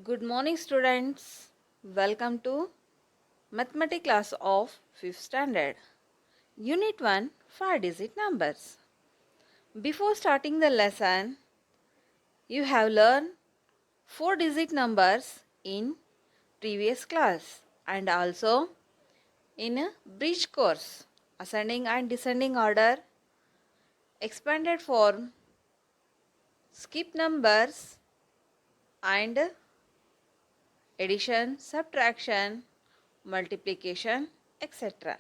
Good morning, students. Welcome to Mathematics class of 5th standard. Unit 1 5-digit numbers. Before starting the lesson, you have learned 4-digit numbers in previous class and also in a bridge course, ascending and descending order, expanded form, skip numbers and addition, subtraction, multiplication, etc.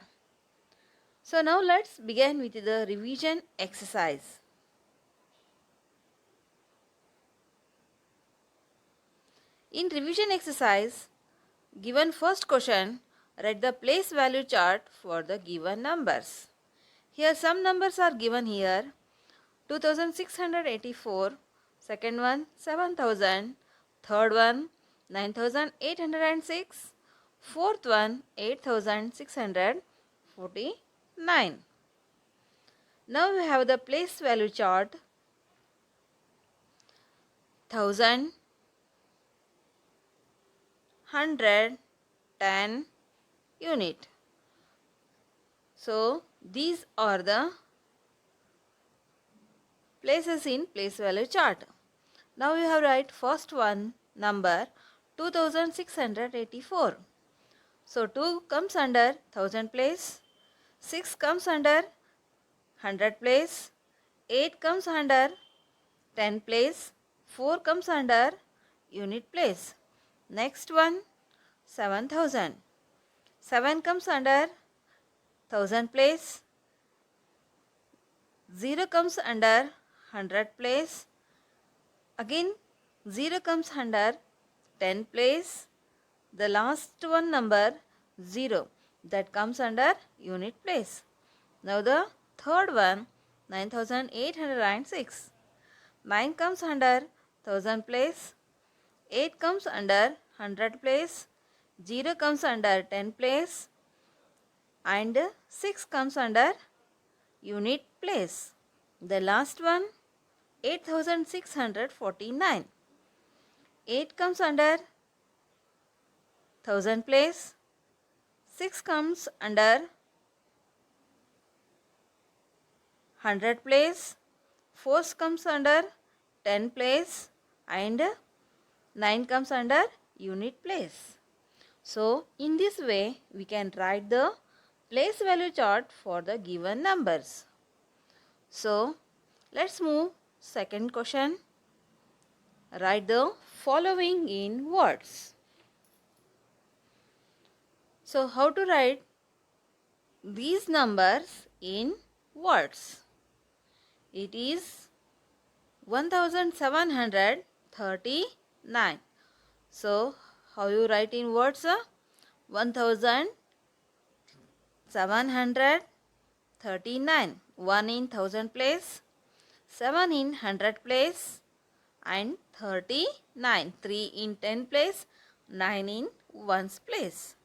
So now let's begin with the revision exercise. In revision exercise, given first question, write the place value chart for the given numbers. Here some numbers are given here. 2684, second one 7000, third one 9806, fourth one 8649. Now we have the place value chart. 1000, 100, 10 unit. So these are the places in place value chart. Now you have write first one number 2684. So 2 comes under 1000 place, 6 comes under 100 place, 8 comes under 10 place, 4 comes under unit place. Next one 7000. 7 comes under 1000 place, 0 comes under 100 place, again 0 comes under 10 place, the last one number 0 that comes under unit place. Now the third one 9806. 9 comes under 1000 place, 8 comes under 100 place, 0 comes under 10 place and 6 comes under unit place. The last one 8649. 8 comes under 1000 place, 6 comes under 100 place, 4 comes under 10 place and 9 comes under unit place. So in this way we can write the place value chart for the given numbers. So let's move second question. Write the following in words. So how to write these numbers in words? It is 1739. So how you write in words? 1739. 1 in 1000 place, 7 in 100 place and 39. 3 in 10 place, 9 in 1's place.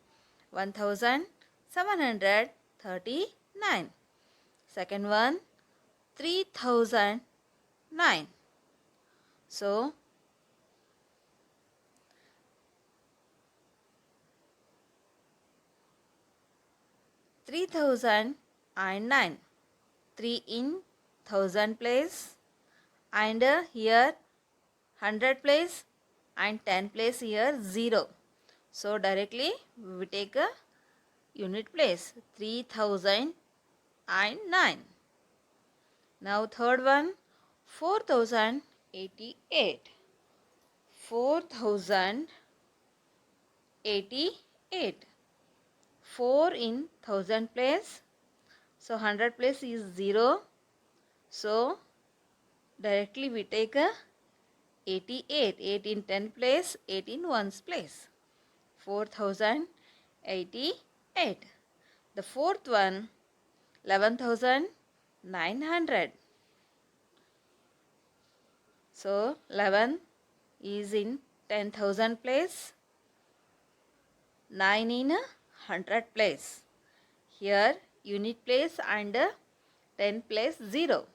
1739. Second one 3009. So 3009. 3 in 1000 place and here 100 place and 10 place here 0. So directly we take a unit place 3009. Now third one 4088. 4088. 4 in 1000 place. So 100 place is 0. So directly we take a 88. 8 in 10 place, 8 in 1's place. 4088. The fourth one 11900. So 11 is in 10,000 place, 9 in 100 place. Here unit place and 10 place 0.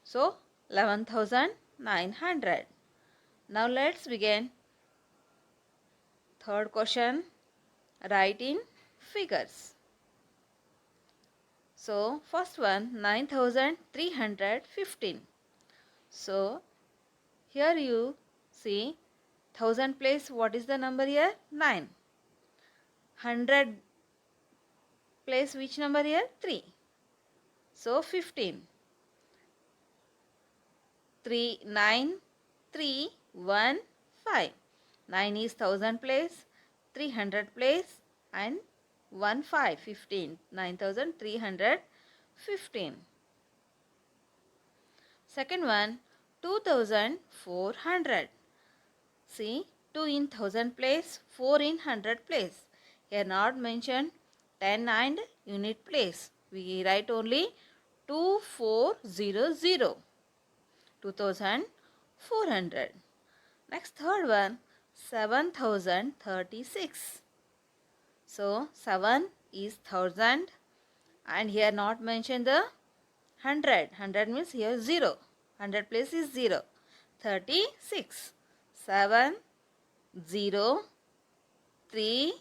So 11,900. Now let's begin third question, write in figures. So first one, 9315. So here you see 1000 place, what is the number here? 9. 100 place which number here? 3. So 15. 3, 9, 3, 1, 5. 9 is 1000 place, 300 place and 1, 5, 15. 9315. Second one, 2400. See, 2 in 1000 place, 4 in 100 place. Here not mentioned 10 and unit place. We write only 2400. 2400. Next third one, 7036. So 7 is 1000 and here not mentioned the 100. 100 means here 0. 100 place is 0. 36. 7 0 3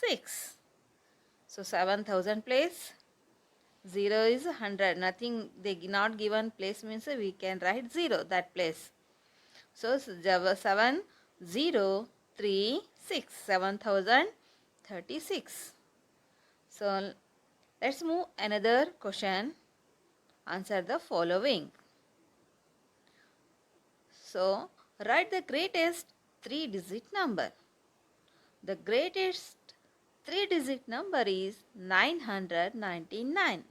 6. So 7000 place, 0 is 100. Nothing, they not given place means we can write 0 that place. So 7 0 3 6. 7036. So let's move another question. Answer the following. So write the greatest 3-digit number. The greatest 3-digit number is 999.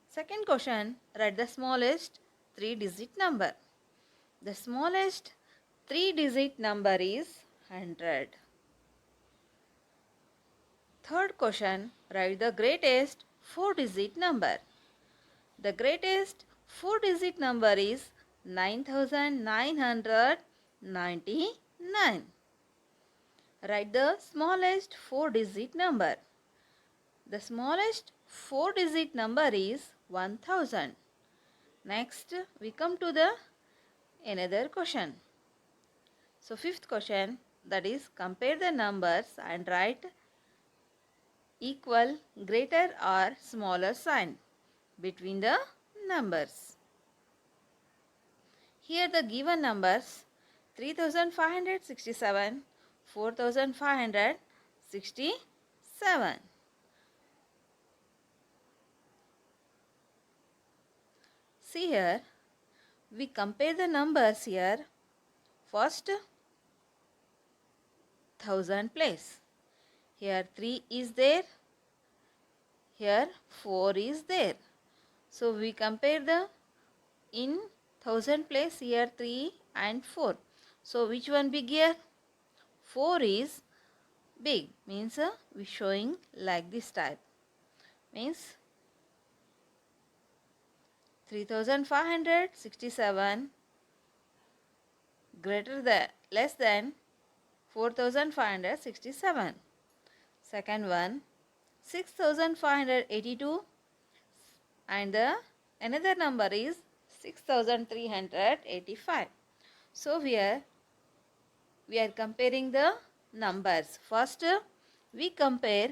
Second question, write the smallest 3-digit number. The smallest 3-digit number is 100. Third question, write the greatest 4-digit number. The greatest 4-digit number is 9999. Write the smallest 4-digit number. The smallest 4-digit number is 1000. Next, we come to the another question. So fifth question, that is compare the numbers and write equal, greater or smaller sign between the numbers. Here the given numbers 3567, 4567. See here, we compare the numbers here. First 1000 place. Here 3 is there. Here 4 is there. So we compare the in 1000 place, here 3 and 4. So which one big here? 4 is big, means we showing like this type. Means 3567 greater than, less than 4567. Second one 6582 and the another number is 6385. So here we are comparing the numbers. First we compare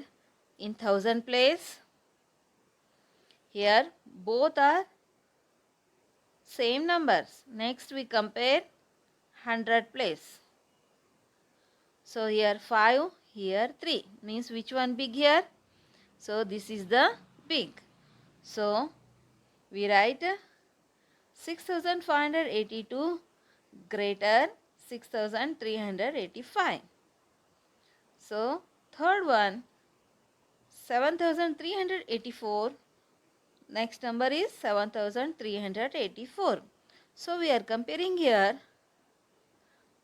in 1000 place. Here both are same numbers. Next we compare 100 place. So here 5, here 3, means which one big here? So this is the big. So we write 6582 greater 6385. So third one 7384. Next number is 7384. So we are comparing here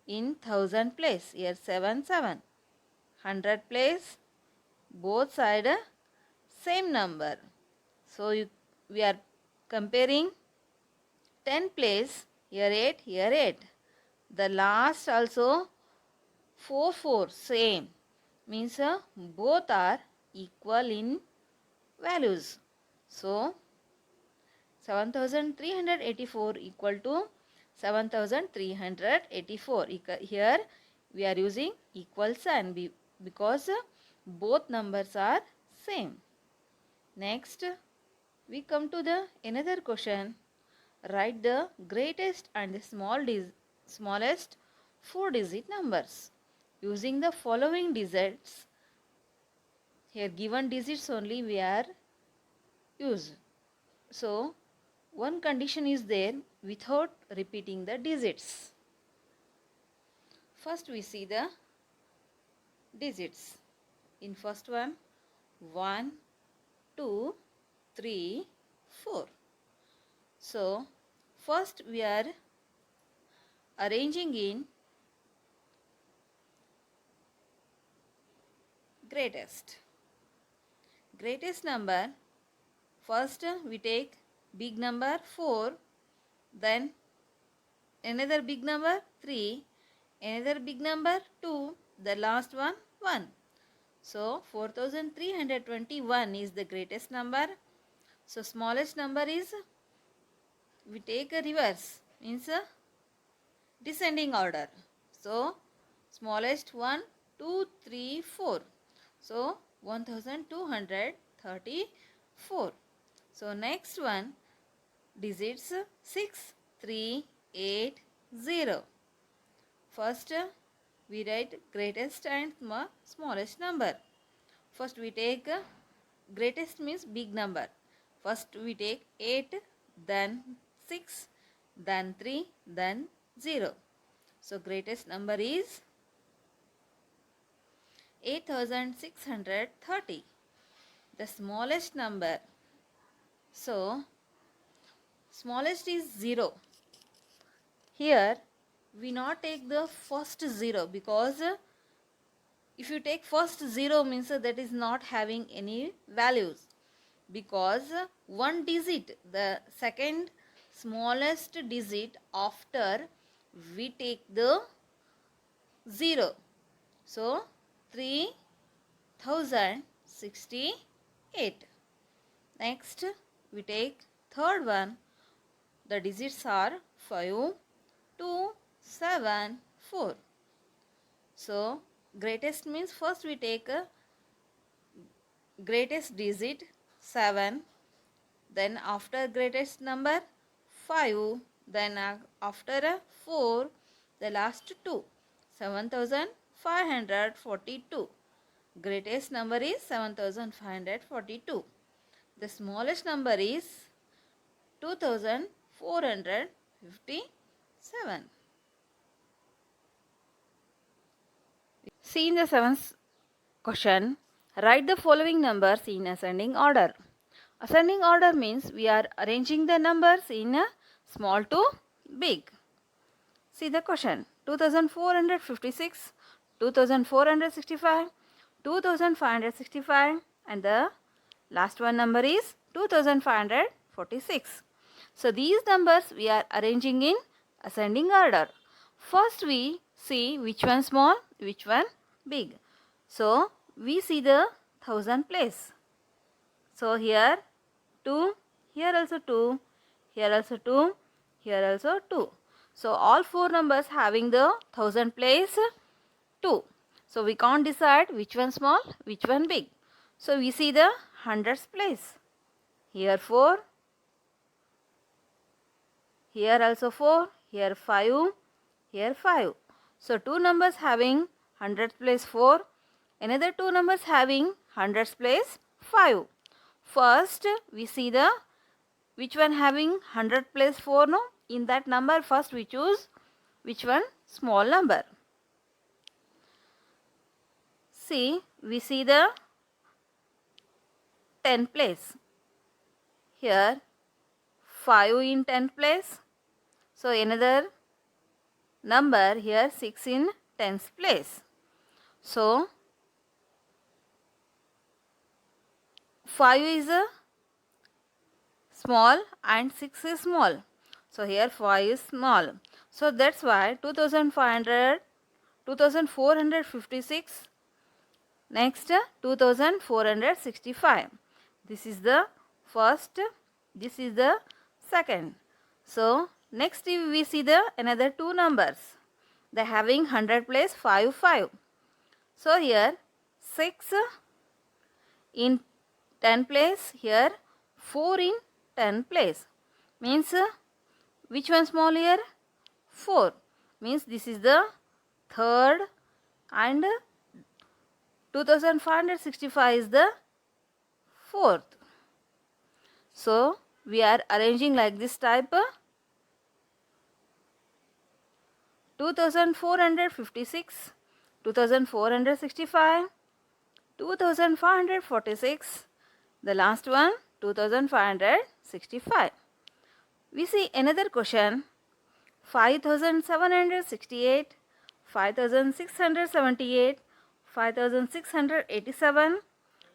in 1000 place. Here 7 7. 100 place, both side same number. So we are comparing 10 place. Here 8, here 8. The last also 4 4 same. Means both are equal in values. So 7384 equal to 7384. Here we are using equal sign because both numbers are same. Next, we come to the another question. Write the greatest and the smallest 4-digit numbers using the following digits. Here given digits only we are used. So one condition is there without repeating the digits. First we see the digits. In first one, 1, 2, 3, 4. So first we are arranging in greatest. Greatest number, first we take big number 4, then another big number 3, another big number 2, the last one 1. So 4321 is the greatest number. So smallest number is, we take a reverse, means a descending order. So smallest 1, 2, 3, 4. So 1234. So next one, digits 6, 3, 8, 0. First we write greatest and smallest number. First we take greatest means big number. First we take 8, then 6, then 3, then 0. So greatest number is 8630. The smallest number. So smallest is 0. Here we not take the first 0 because if you take first 0 means that is not having any values, because one digit, the second smallest digit after we take the 0. So 3068. Next we take third one. The digits are 5, 2, 7, 4. So greatest means first we take a greatest digit 7, then after greatest number 5, then after 4, the last 2, 7542. Greatest number is 7542. The smallest number is 2457. See in the seventh question, write the following numbers in ascending order. Ascending order means we are arranging the numbers in small to big. See the question, 2456, 2465, 2565, and the last one number is 2546. So these numbers we are arranging in ascending order. First we see which one small, which one big. So we see the thousand place. So here 2, here also 2, here also 2, here also 2. So all four numbers having the thousand place 2. So we can't decide which one small, which one big. So we see the hundreds place. Here 4, here also 4, here 5, here 5. So two numbers having hundreds place 4, another two numbers having hundreds place 5. First we see the which one having 100 place 4, no? In that number first we choose which one small number. See, we see the 10 place. Here 5 in 10th place. So another number here 6 in 10th place. So 5 is a small and 6 is small. So here 5 is small. So that's why 2456. Next 2465. This is the first, this is the second. So next we see the another two numbers. they having 100 place 5 5. So here 6 in 10 place, here 4 in 10 place. Means which one small here? 4. Means this is the third and 2565 is the fourth. So we are arranging like this type. 2456, 2465, 2546, the last one 2565. We see another question. 5768, 5678, 5687,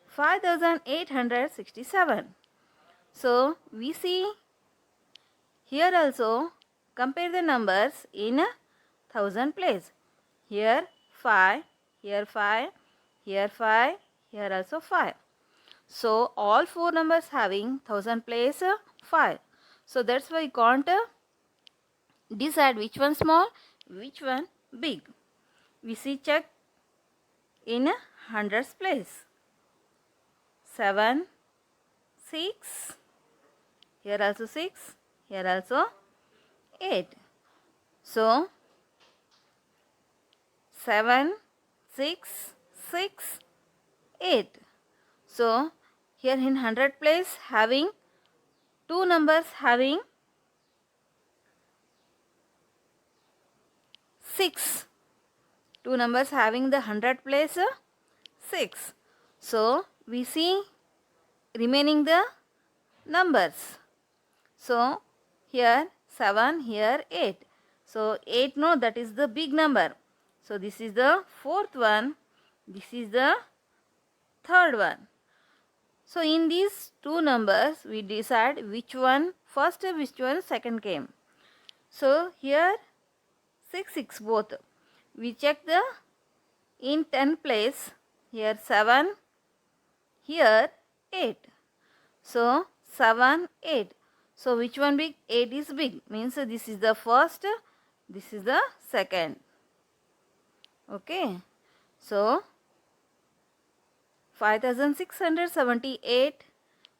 5867. So we see here also compare the numbers in thousand place. Here 5, here 5, here 5, here also 5. So all four numbers having thousand place 5. So that's why you can't decide which one small, which one big. We see check in hundreds place. 7, 6, here also 6, here also 8. So 7, 6, 6, 8. So here in 100 place having two numbers having 6. Two numbers having the 100 place 6. So we see remaining the numbers. So here 7, here 8. So 8, no, that is the big number. So this is the fourth one, this is the third one. So in these two numbers we decide which one first, which one second came. So here 6, 6 both. We check the in 10 place, here 7, here 8. So 7, 8. So which one big? 8 is big. Means this is the first, this is the second. Okay. So 5678,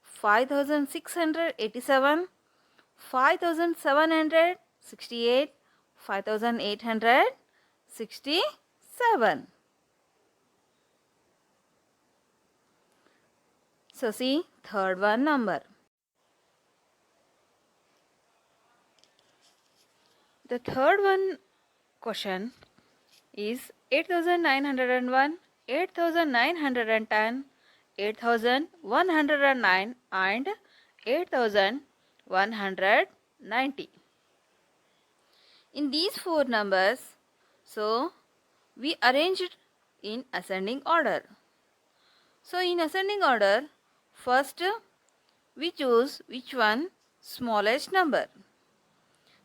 5687, 5768, 5867. So see third one number. The third one question is 8901, 8910, 8109 and 8190. In these four numbers, so we arrange it in ascending order. So in ascending order, first we choose which one smallest number.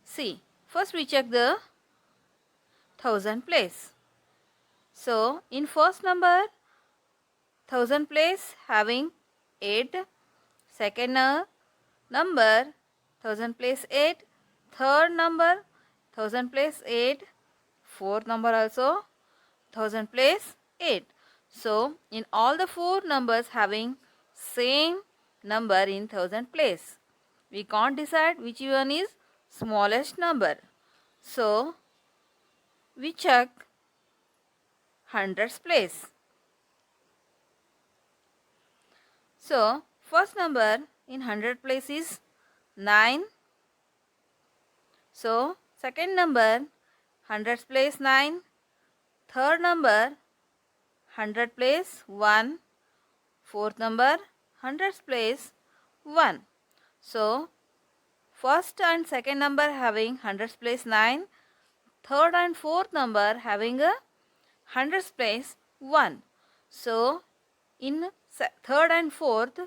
See, first we check the thousand place. So in first number, thousand place having 8, second number thousand place 8, third number thousand place 8, fourth number also thousand place 8. So in all the four numbers having same number in thousand place, we can't decide which one is smallest number. So we check hundreds place. So first number in 100 place is 9. So second number 100 place 9. Third number 100 place 1. Fourth number 100 place 1. So first and second number having 100 place 9. Third and fourth number having a 100 place 1. So in third and fourth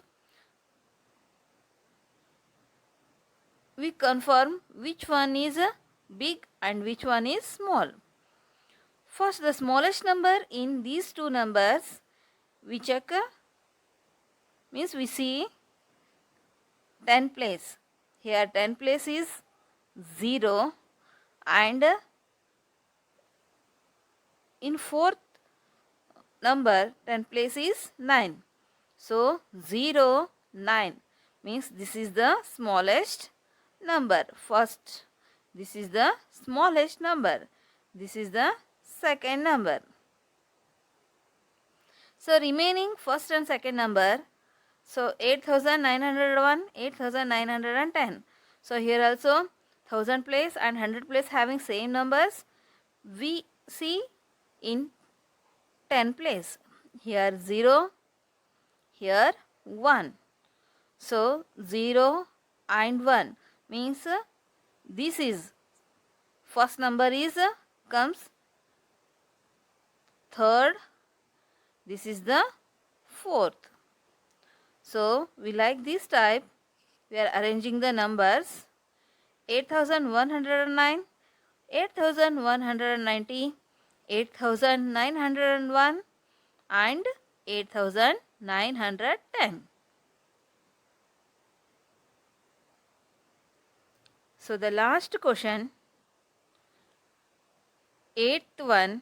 we confirm which one is big and which one is small. First, the smallest number in these two numbers we check, means we see 10 place. Here 10 place is 0 and in fourth number 10 place is 9. So 0, 9 means this is the smallest number. First, this is the smallest number. This is the second number. So remaining first and second number. So 8901, 8910. So here also 1000 place and 100 place having same numbers. We see in 10 place. Here 0, here 1. So 0 and 1 means this is first number is comes third, this is the fourth. So we like this type. We are arranging the numbers 8109, 8190, 8901 and 8910. So the last question, 8th one,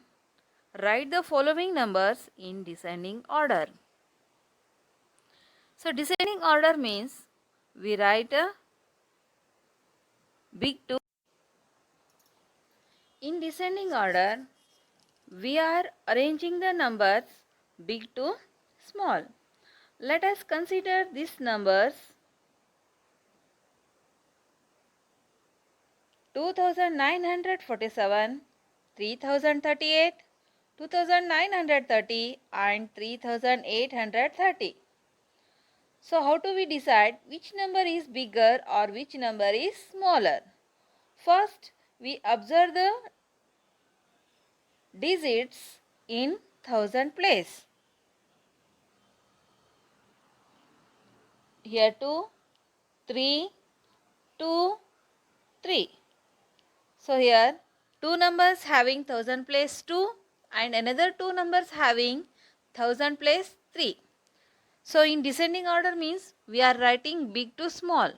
write the following numbers in descending order. So descending order means we write a big to. In descending order, we are arranging the numbers big to small. Let us consider these numbers 2947, 3038, 2930 and 3830. So how do we decide which number is bigger or which number is smaller? First, we observe the digits in thousand place. Here 2, 3, 2, 3. So here two numbers having thousand place 2 and another two numbers having thousand place 3. So in descending order means we are writing big to small.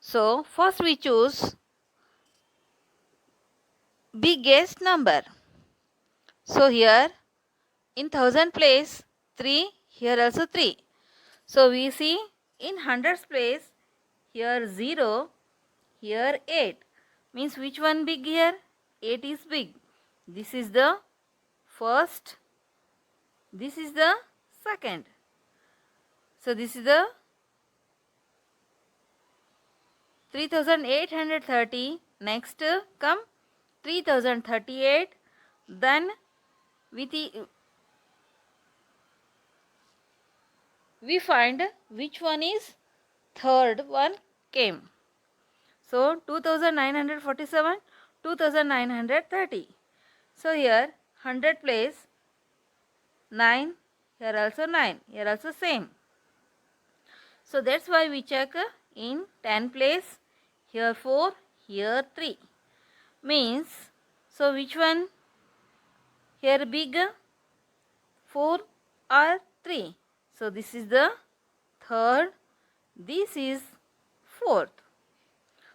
So first we choose biggest number. So here in thousand place 3, here also 3. So we see in hundreds place here 0, here 8. Means which one big here? 8 is big. This is the first. This is the second. So this is the 3830. Next come 3038. Then we find which one is third one came. So 2947, 2930. So here 100 place 9, here also 9, here also same. So that's why we check in 10 place, here 4, here 3. Means, so which one here big, 4 or 3? So this is the third, this is fourth.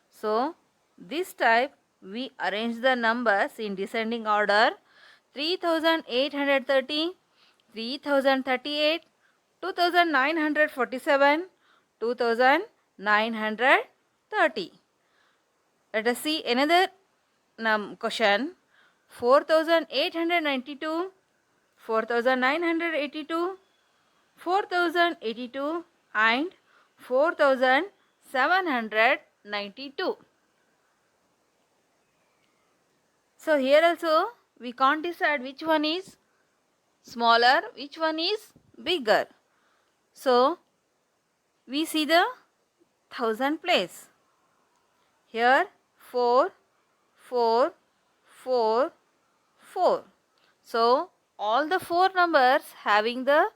So this type we arrange the numbers in descending order 3830, 3038, 2947, 2930. Let us see another question 4892, 4982, 4082 and 4792. So here also we can't decide which one is smaller, which one is bigger. So we see the thousand place. Here 4, 4, 4, 4. So all the four numbers having the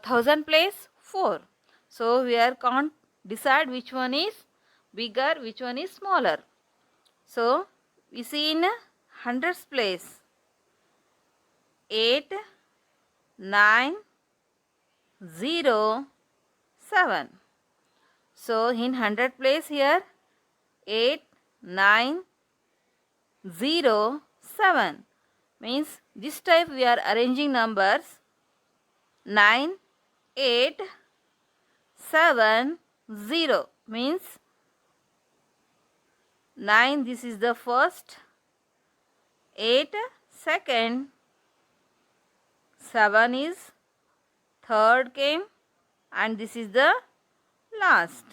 thousand place 4. So we can't decide which one is bigger, which one is smaller. So we see in hundreds place 8, 9, 0, 7. So in 100 place here 8, 9, 0, 7. Means this type we are arranging numbers 9, 8, 7, 0. Means 9 this is the first, 8 second, 7 is third came, and this is the last.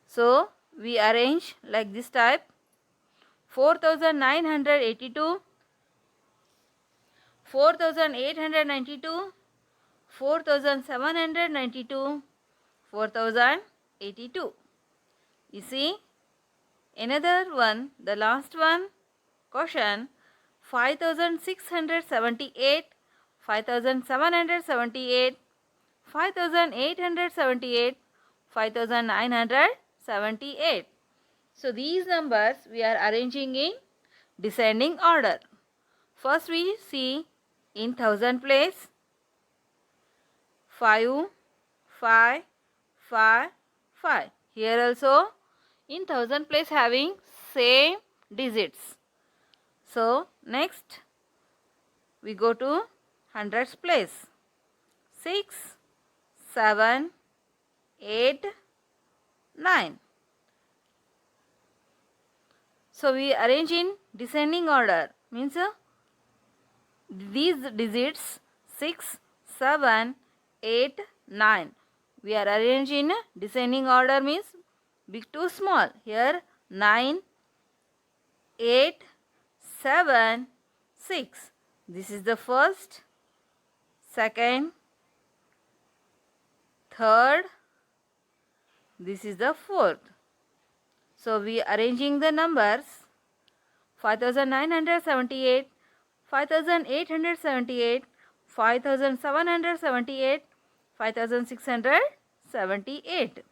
So we arrange like this type 4982, 4892, 4792, 4082. You see, another one, the last one question 5678, 5778, 5878, 5978. So these numbers we are arranging in descending order. First we see in thousand place 5, 5, 5, 5. Here also in thousand place having same digits. So next we go to hundreds place 6, 7, 8, 9. So we arrange in descending order, means these digits 6, 7, 8, 9. We are arranged in descending order, means big to small. Here 9, 8, 7, 6. This is the first, second, third, this is the fourth. So we are arranging the numbers 5978, 5878, 5778, 5678.